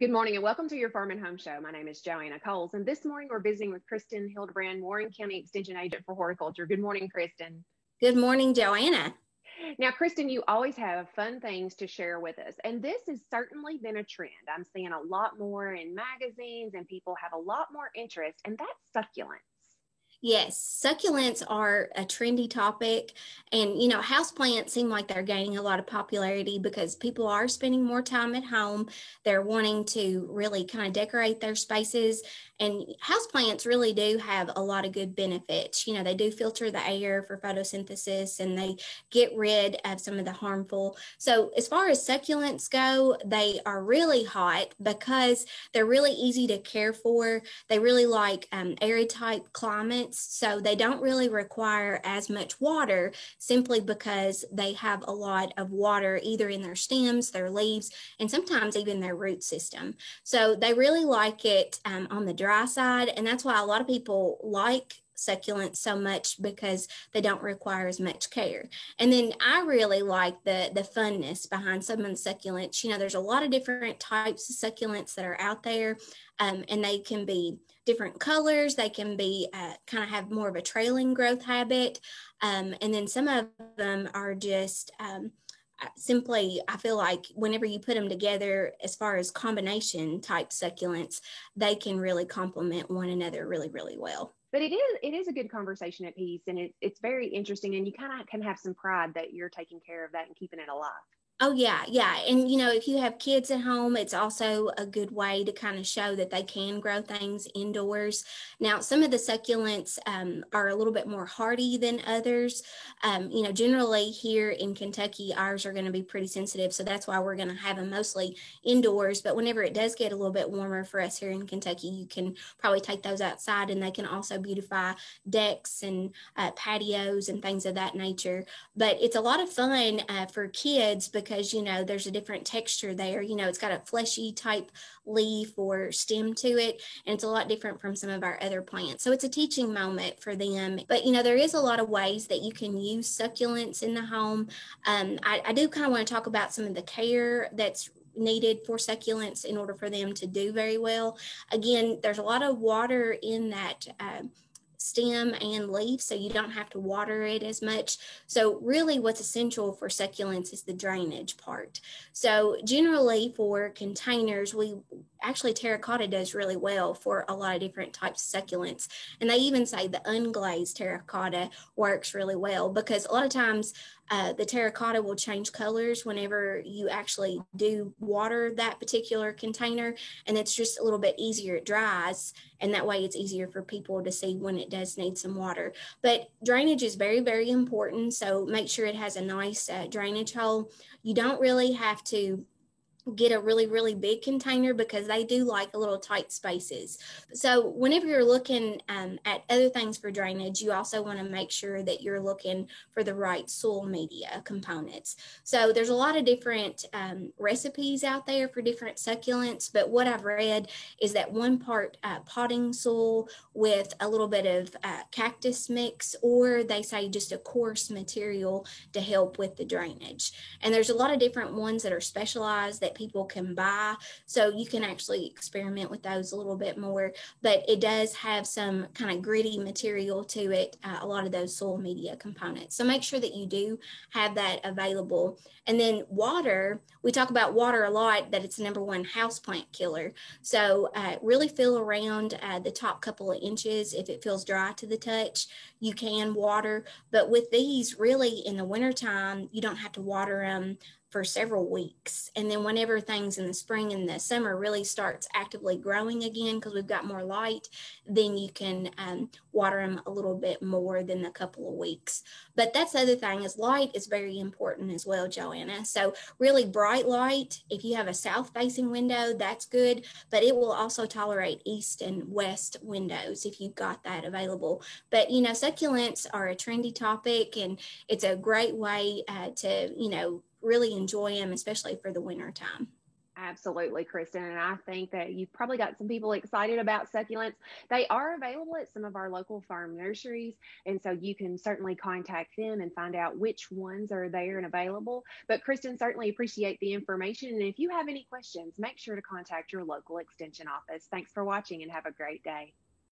Good morning and welcome to your Farm and Home Show. My name is Joanna Coles, and this morning we're visiting with Kristen Hildebrand, Warren County Extension Agent for Horticulture. Good morning, Kristen. Good morning, Joanna. Now, Kristen, you always have fun things to share with us, and this has certainly been a trend. I'm seeing a lot more in magazines, and people have a lot more interest, and that's succulents. Yes, succulents are a trendy topic. And, houseplants seem like they're gaining a lot of popularity because people are spending more time at home. They're wanting to really kind of decorate their spaces. And houseplants really do have a lot of good benefits. They do filter the air for photosynthesis and they get rid of some of the harmful. So, as far as succulents go, they are really hot because they're really easy to care for. They really like arid type climates. So they don't really require as much water simply because they have a lot of water either in their stems, their leaves, and sometimes even their root system. So they really like it on the dry side. And that's why a lot of people like succulents so much because they don't require as much care. And then I really like the funness behind some of the succulents. There's a lot of different types of succulents that are out there, and they can be different colors. They can be kind of have more of a trailing growth habit, and then some of them are just simply, I feel like whenever you put them together, as far as combination type succulents, they can really complement one another really, really well. But it is a good conversation at piece, and it's very interesting, and you kind of can have some pride that you're taking care of that and keeping it alive. Oh, yeah, yeah. And, if you have kids at home, it's also a good way to kind of show that they can grow things indoors. Now, some of the succulents are a little bit more hardy than others. Generally here in Kentucky, ours are going to be pretty sensitive. So that's why we're going to have them mostly indoors. But whenever it does get a little bit warmer for us here in Kentucky, you can probably take those outside, and they can also beautify decks and patios and things of that nature. But it's a lot of fun for kids because there's a different texture there. It's got a fleshy type leaf or stem to it, and it's a lot different from some of our other plants. So it's a teaching moment for them. But there is a lot of ways that you can use succulents in the home. I do kind of want to talk about some of the care that's needed for succulents in order for them to do very well. Again, there's a lot of water in that stem and leaf, so you don't have to water it as much. So really what's essential for succulents is the drainage part. So generally for containers, terracotta does really well for a lot of different types of succulents. And they even say the unglazed terracotta works really well because a lot of times the terracotta will change colors whenever you actually do water that particular container, and it's just a little bit easier. It dries, and that way it's easier for people to see when it does need some water. But drainage is very, very important, so make sure it has a nice drainage hole. You don't really have to get a really, really big container because they do like a little tight spaces. So whenever you're looking at other things for drainage, you also want to make sure that you're looking for the right soil media components. So there's a lot of different recipes out there for different succulents, but what I've read is that 1 part potting soil with a little bit of cactus mix, or they say just a coarse material to help with the drainage. And there's a lot of different ones that are specialized that people can buy, so you can actually experiment with those a little bit more, but it does have some kind of gritty material to it, a lot of those soil media components. So make sure that you do have that available. And then water, we talk about water a lot, that it's the #1 houseplant killer. So really feel around the top couple of inches. If it feels dry to the touch, you can water, but with these, really in the wintertime, you don't have to water them for several weeks. And then whenever things in the spring and the summer really starts actively growing again, because we've got more light, then you can water them a little bit more than a couple of weeks. But that's the other thing, is light is very important as well, Joanna. So really bright light, if you have a south facing window, that's good, but it will also tolerate east and west windows if you've got that available. But succulents are a trendy topic, and it's a great way to really enjoy them, especially for the winter time. Absolutely, Kristen. And I think that you've probably got some people excited about succulents. They are available at some of our local farm nurseries. And so you can certainly contact them and find out which ones are there and available. But Kristen, certainly appreciate the information. And if you have any questions, make sure to contact your local extension office. Thanks for watching and have a great day.